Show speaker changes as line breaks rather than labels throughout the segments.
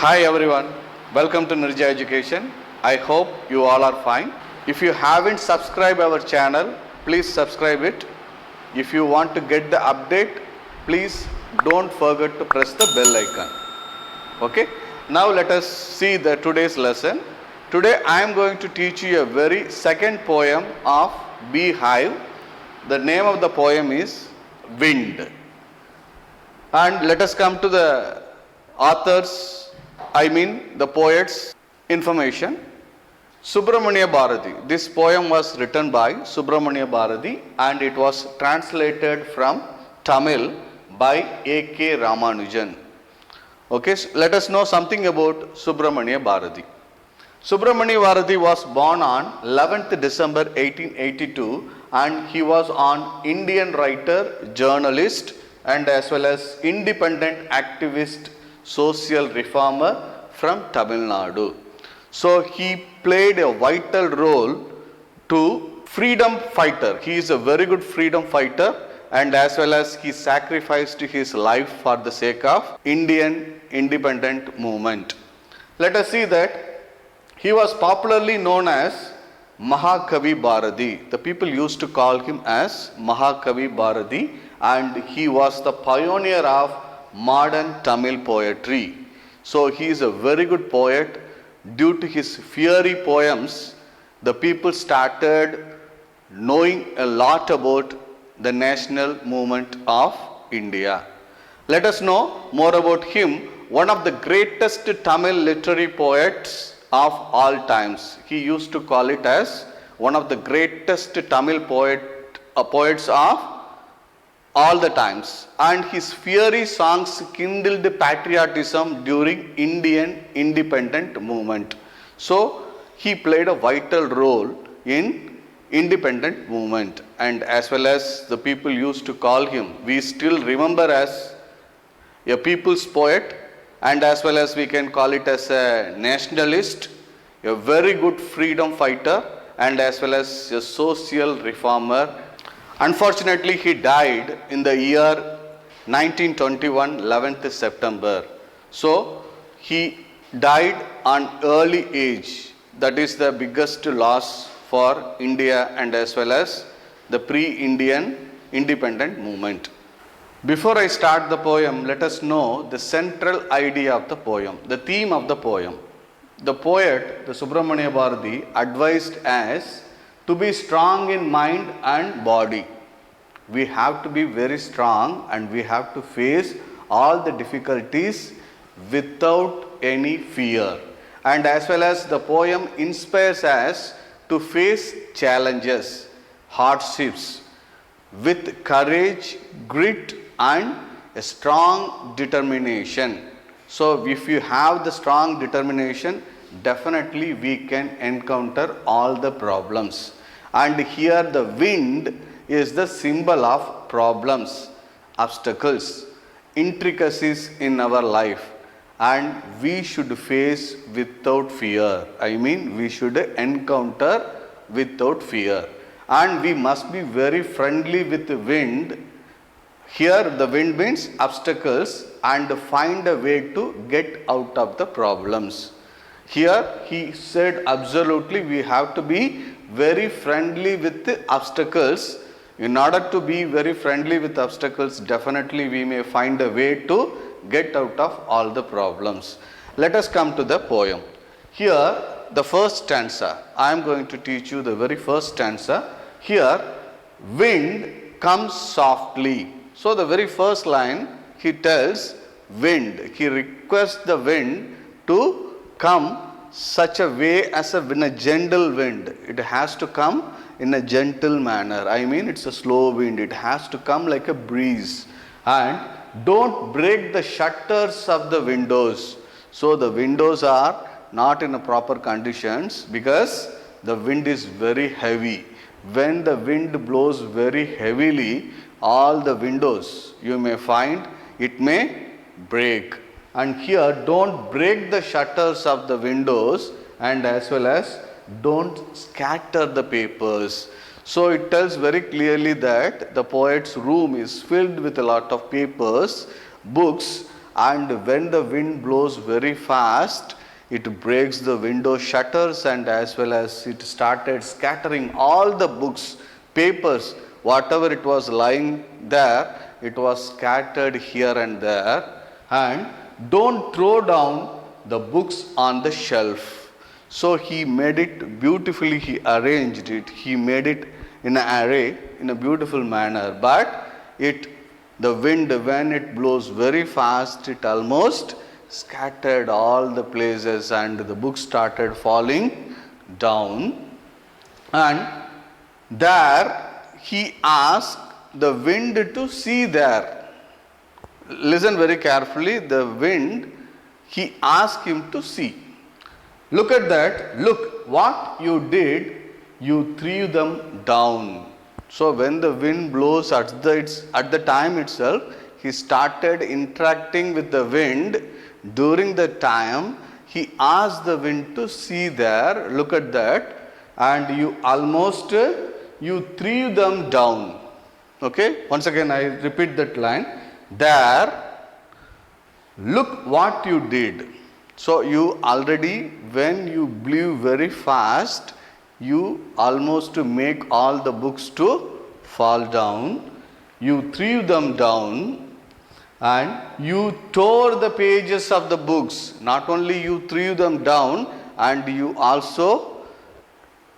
Hi everyone, welcome to Nirja Education. I hope you all are fine. If you haven't subscribed our channel, please subscribe it. If you want to get the update, please don't forget to press the bell icon. Okay, now let us see the today's lesson. Today I am going to teach you a very second poem of Beehive. The name of the poem is Wind. And let us come to the the poet's information. Subramania Bharati. This poem was written by Subramania Bharati and it was translated from Tamil by A.K. Ramanujan. Okay, so let us know something about Subramania Bharati. Subramania Bharati was born on 11th December 1882 and he was an Indian writer, journalist and as well as independent activist, social reformer from Tamil Nadu. So he played a vital role to freedom fighter. He is a very good freedom fighter and as well as he sacrificed his life for the sake of Indian independent movement. Let us see that he was popularly known as Mahakavi Bharati. The people used to call him as Mahakavi Bharati and he was the pioneer of modern Tamil poetry. So he is a very good poet. Due to his fiery poems, the people started knowing a lot about the national movement of India. Let us know more about him. One of the greatest Tamil literary poets of all times. He used to call it as one of the greatest Tamil poets of all the times, and his fiery songs kindled patriotism during Indian independent movement. So he played a vital role in independent movement and as well as the people used to call him, we still remember as a people's poet and as well as we can call it as a nationalist, a very good freedom fighter and as well as a social reformer. Unfortunately, he died in the year 1921, 11th September. So, he died on early age. That is the biggest loss for India and as well as the pre-Indian independent movement. Before I start the poem, let us know the central idea of the poem, the theme of the poem. The poet, the Subramania Bharati, advised as to be strong in mind and body. We have to be very strong and we have to face all the difficulties without any fear. And as well as the poem inspires us to face challenges, hardships with courage, grit and a strong determination. So if you have the strong determination, definitely we can encounter all the problems. And here the wind is the symbol of problems, obstacles, intricacies in our life and we should face without fear. We should encounter without fear and we must be very friendly with the wind. Here the wind means obstacles and find a way to get out of the problems. Here he said absolutely we have to be very friendly with the obstacles. In order to be very friendly with obstacles, definitely we may find a way to get out of all the problems. Let us come to the poem. Here the first stanza, I am going to teach you the very first stanza. Here, wind comes softly. So the very first line, he tells wind, he requests the wind to come such a way as in a gentle wind. It has to come in a gentle manner. It's a slow wind. It has to come like a breeze. And don't break the shutters of the windows. So the windows are not in a proper conditions because the wind is very heavy. When the wind blows very heavily, all the windows you may find it may break. And here don't break the shutters of the windows and as well as don't scatter the papers. So it tells very clearly that the poet's room is filled with a lot of papers, books and when the wind blows very fast, it breaks the window shutters, and as well as it started scattering all the books, papers, whatever it was lying there, it was scattered here and there. And don't throw down the books on the shelf. So he made it beautifully, he arranged it, he made it in an array in a beautiful manner. But the wind, when it blows very fast, it almost scattered all the places and the books started falling down. And there he asked the wind to see there. Listen very carefully. The wind, he asked him to see. Look at that. Look what you did. You threw them down. So when the wind blows at the time itself, he started interacting with the wind. During the time, he asked the wind to see there. Look at that. And you threw them down. Okay. Once again, I repeat that line. There, look what you did. So you already, when you blew very fast, you almost make all the books to fall down. You threw them down and you tore the pages of the books. Not only you threw them down, and you also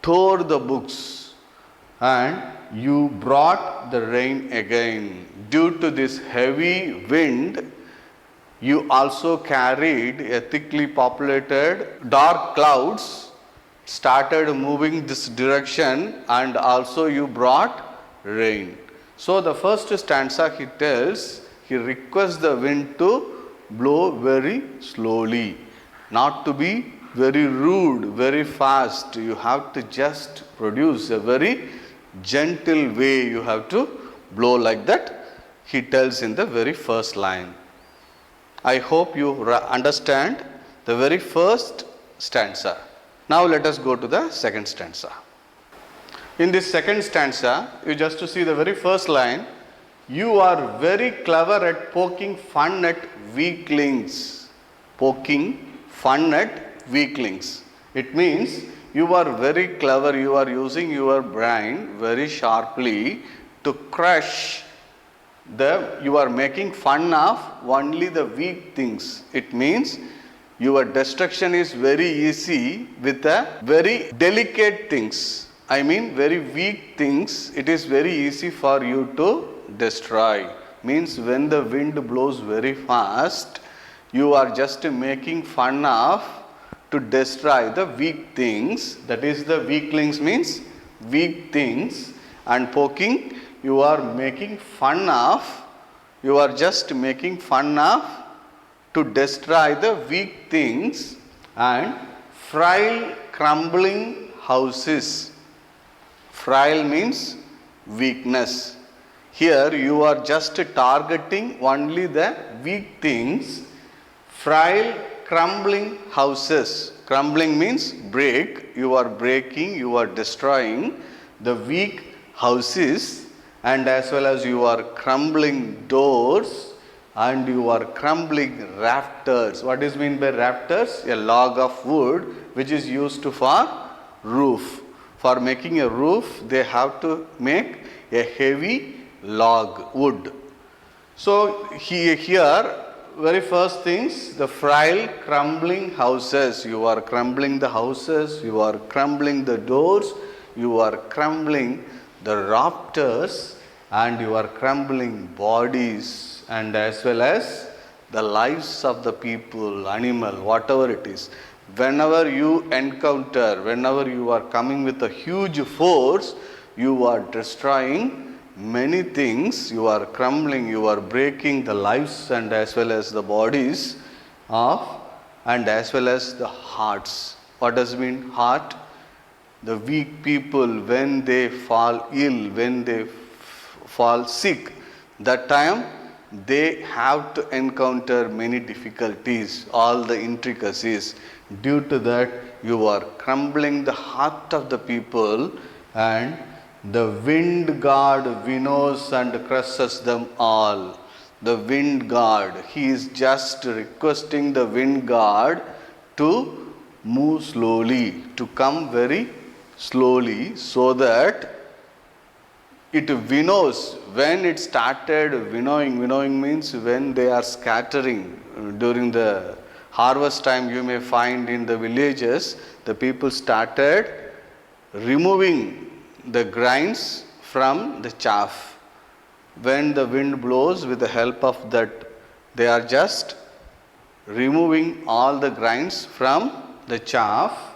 tore the books, and you brought the rain again. Due to this heavy wind, you also carried a thickly populated dark clouds, started moving this direction, and also you brought rain. So the first stanza he tells, he requests the wind to blow very slowly, not to be very rude, very fast. You have to just produce a very gentle way, you have to blow like that, he tells in the very first line. I hope you understand the very first stanza. Now let us go to the second stanza. In this second stanza, you just to see the very first line, you are very clever at poking fun at weaklings. Poking fun at weaklings. It means you are very clever, you are using your brain very sharply to crush you are making fun of only the weak things. It means your destruction is very easy with the very delicate things. I mean very weak things, it is very easy for you to destroy. Means when the wind blows very fast, you are just making fun of to destroy the weak things. That is, the weaklings means weak things, and poking, you are making fun of, you are just making fun of to destroy the weak things and frail crumbling houses. Frail means weakness. Here you are just targeting only the weak things. Frail crumbling houses. Crumbling means break. You are breaking, you are destroying the weak houses, and as well as you are crumbling doors, and you are crumbling rafters. What is meant by rafters? A log of wood which is used for roof. For making a roof, they have to make a heavy log, wood. So here, very first things, the frail crumbling houses. You are crumbling the houses, you are crumbling the doors, you are crumbling the rafters, and you are crumbling bodies, and as well as the lives of the people, animal, whatever it is. Whenever you encounter, whenever you are coming with a huge force, you are destroying many things, you are crumbling, you are breaking the lives and as well as the bodies of, and as well as the hearts. What does it mean, heart? The weak people, when they fall ill, when they fall sick, that time they have to encounter many difficulties, all the intricacies. Due to that, you are crumbling the heart of the people, and the wind god winnows and crushes them all. the wind god. He is just requesting the wind god to move slowly, to come very slowly, so that it winnows. When it started winnowing, winnowing means when they are scattering during the harvest time, you may find in the villages, the people started removing the grains from the chaff. When the wind blows, with the help of that, they are just removing all the grains from the chaff.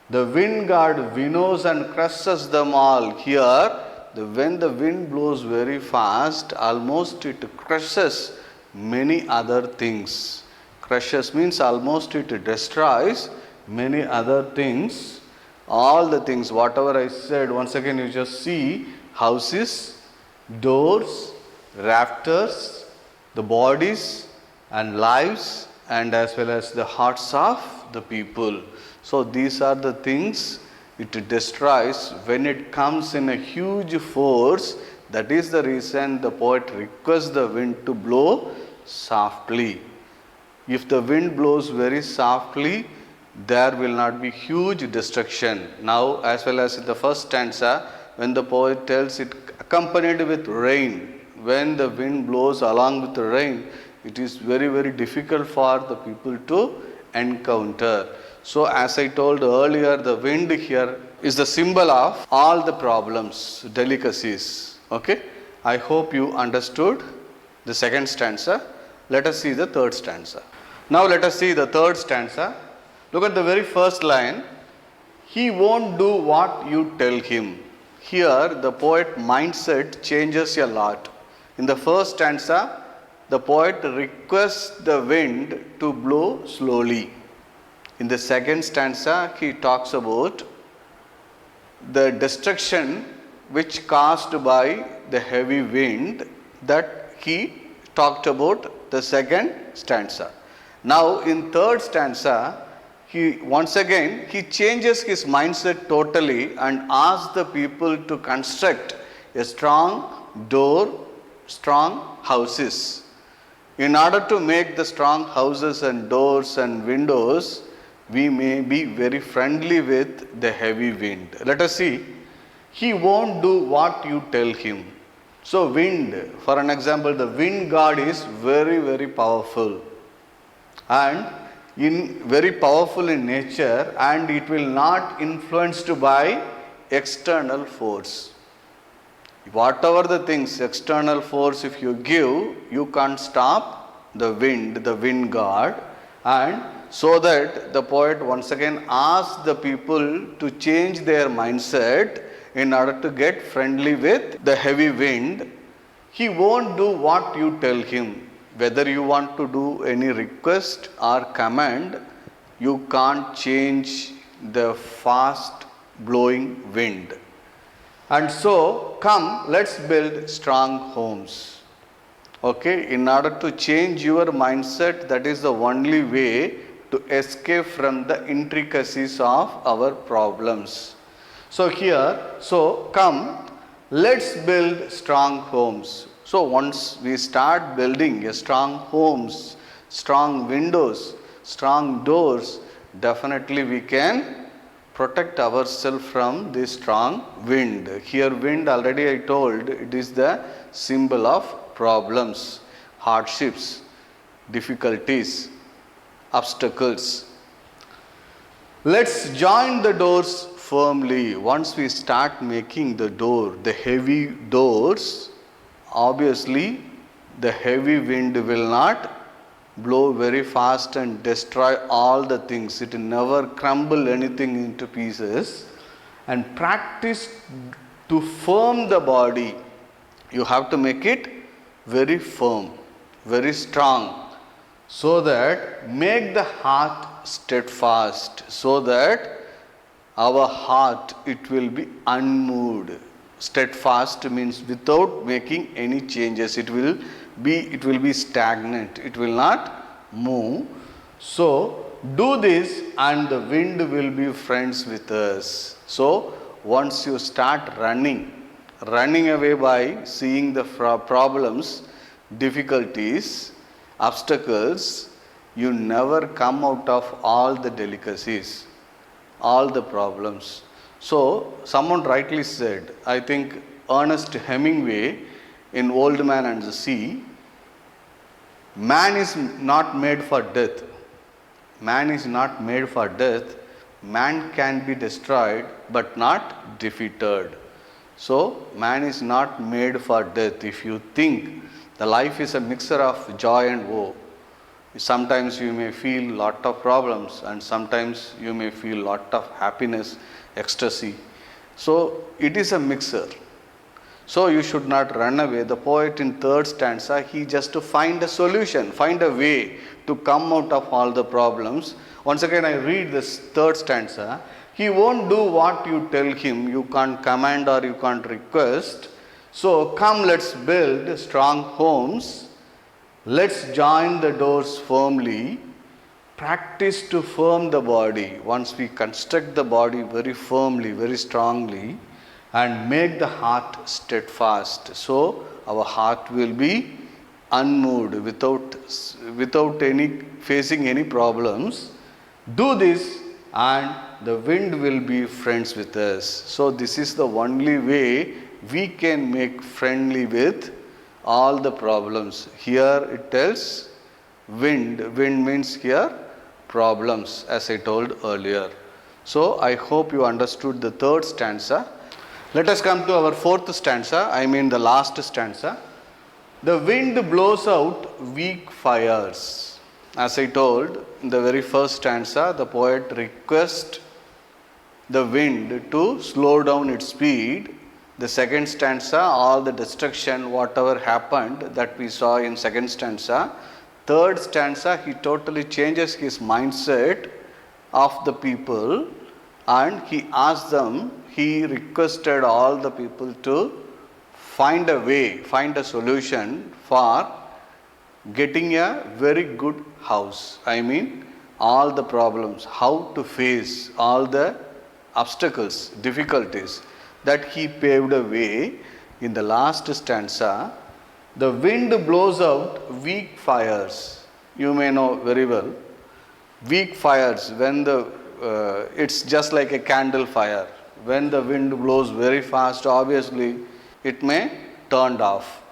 The wind god winnows and crushes them all. Here, when the wind blows very fast, almost it crushes many other things. Crushes means almost it destroys many other things. All the things, whatever I said, once again you just see houses, doors, rafters, the bodies and lives, and as well as the hearts of the people. So these are the things it destroys when it comes in a huge force. That is the reason the poet requests the wind to blow softly. If the wind blows very softly, there will not be huge destruction. Now, as well as in the first stanza, when the poet tells it accompanied with rain, when the wind blows along with the rain, it is very, very difficult for the people to encounter. So, as I told earlier, the wind here is the symbol of all the problems, delicacies. Okay? I hope you understood the second stanza. Let us see the third stanza. Now, let us see the third stanza. Look at the very first line. He won't do what you tell him. Here, the poet mindset changes a lot. In the first stanza, the poet requests the wind to blow slowly. In the second stanza, he talks about the destruction which caused by the heavy wind, that he talked about the second stanza. Now in third stanza, he changes his mindset totally and asks the people to construct a strong door, strong houses. In order to make the strong houses and doors and windows, we may be very friendly with the heavy wind. Let us see. He won't do what you tell him. So wind, for an example, the wind god is very, very powerful and very powerful in nature, and it will not influenced by external force. Whatever the things, external force if you give, you can't stop the wind god. And so that the poet once again asks the people to change their mindset in order to get friendly with the heavy wind. He won't do what you tell him. Whether you want to do any request or command, you can't change the fast blowing wind. And so, come, let's build strong homes. Okay, in order to change your mindset, that is the only way to escape from the intricacies of our problems. So come, let's build strong homes. So once we start building a strong homes, strong windows, strong doors, definitely we can protect ourselves from this strong wind. Here wind, already I told, it is the symbol of problems, hardships, difficulties, obstacles. Let's join the doors firmly. Once we start making the door, the heavy doors, obviously the heavy wind will not blow very fast and destroy all the things. It will never crumble anything into pieces. And practice to firm the body. You have to make it very firm, very strong, so that make the heart steadfast, so that our heart, it will be unmoved. Steadfast means without making any changes. It will be stagnant. It will not move. So do this and the wind will be friends with us. So once you start running away by seeing the problems, difficulties, obstacles, you never come out of all the delicacies, all the problems. So, someone rightly said, I think Ernest Hemingway in Old Man and the Sea, man is not made for death. Man is not made for death. Man can be destroyed but not defeated. So, man is not made for death. If you think the life is a mixture of joy and woe, sometimes you may feel lot of problems and sometimes you may feel lot of happiness, ecstasy. So, it is a mixture. So, you should not run away. The poet in third stanza, he just to find a solution, find a way to come out of all the problems. Once again, I read this third stanza. He won't do what you tell him. You can't command or you can't request. So, come, let's build strong homes. Let's join the doors firmly. Practice to firm the body. Once we construct the body very firmly, very strongly, and make the heart steadfast. So, our heart will be unmoved without any facing any problems. Do this and the wind will be friends with us. So, this is the only way we can make friendly with all the problems. Here it tells wind. Wind means here problems, as I told earlier. So, I hope you understood the third stanza. Let us come to our fourth stanza, I mean the last stanza. The wind blows out weak fires. As I told in the very first stanza, the poet requests the wind to slow down its speed. The second stanza, all the destruction, whatever happened that we saw in second stanza. Third stanza, he totally changes his mindset of the people and he asked them, he requested all the people to find a way, find a solution for getting a very good house. I mean, all the problems, how to face all the obstacles, difficulties, that he paved a way. In the last stanza, the wind blows out weak fires. You may know very well, weak fires, when it's just like a candle fire. When the wind blows very fast, obviously it may turn off.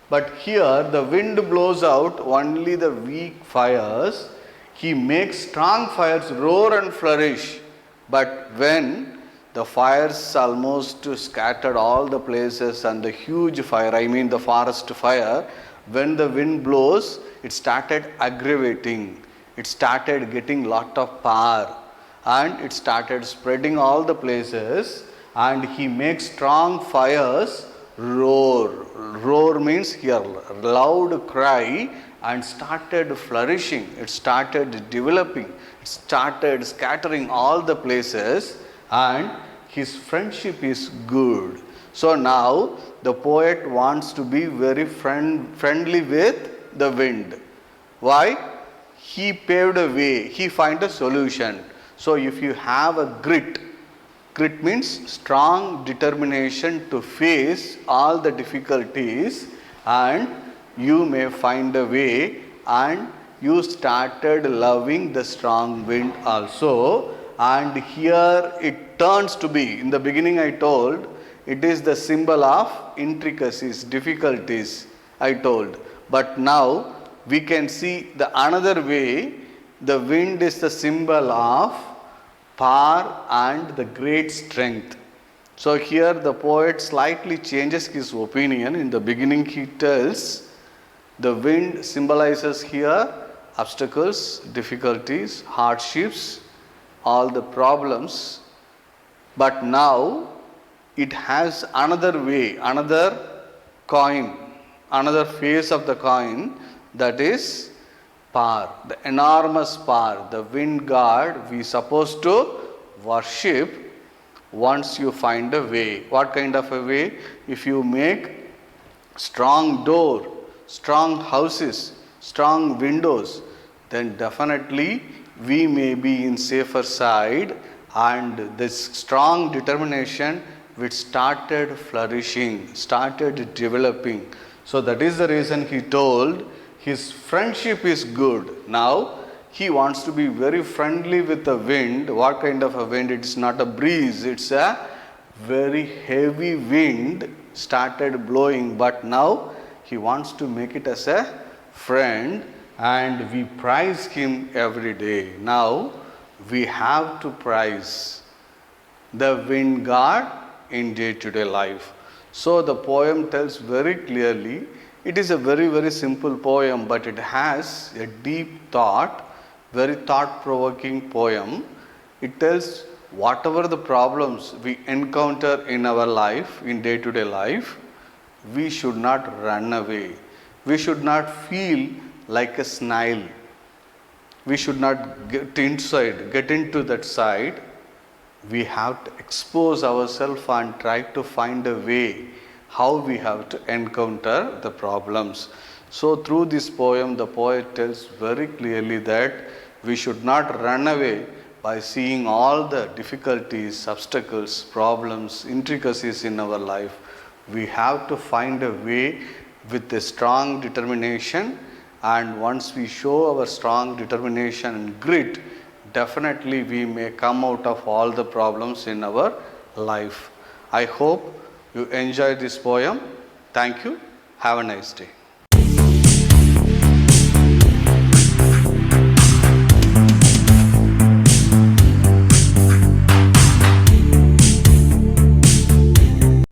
But here the wind blows out only the weak fires. He makes strong fires roar and flourish. But when the fires almost scattered all the places and the huge fire, I mean the forest fire, when the wind blows, it started aggravating. It started getting lot of power and it started spreading all the places and he makes strong fires roar. Roar means here loud cry and started flourishing. It started developing. It started scattering all the places and his friendship is good. So now the poet wants to be very friendly with the wind. Why? He paved a way. He find a solution. So if you have a grit means strong determination to face all the difficulties and you may find a way and you started loving the strong wind also. And here it turns to be, in the beginning I told, it is the symbol of intricacies, difficulties I told. But now we can see the another way, the wind is the symbol of power and the great strength. So here the poet slightly changes his opinion. In the beginning he tells the wind symbolizes here obstacles, difficulties, hardships, all the problems. But now it has another way, another coin, another face of the coin, that is power, the enormous power, the wind god we supposed to worship once you find a way. What kind of a way? If you make strong door, strong houses, strong windows, then definitely we may be in safer side and this strong determination which started flourishing, started developing. So that is the reason he told his friendship is good. Now he wants to be very friendly with the wind. What kind of a wind? It's not a breeze, it's a very heavy wind started blowing, but now he wants to make it as a friend, and we praise him every day. Now we have to praise the wind god in day-to-day life. So the poem tells very clearly, it is a very simple poem, but it has a deep thought, very thought-provoking poem. It tells whatever the problems we encounter in our life, in day-to-day life, we should not run away. We should not feel like a snail. We should not get into that side. We have to expose ourselves and try to find a way how we have to encounter the problems. So through this poem, the poet tells very clearly that we should not run away by seeing all the difficulties, obstacles, problems, intricacies in our life. We have to find a way with a strong determination, and once we show our strong determination and grit, definitely we may come out of all the problems in our life. I hope you enjoy this poem. Thank you. Have a nice day.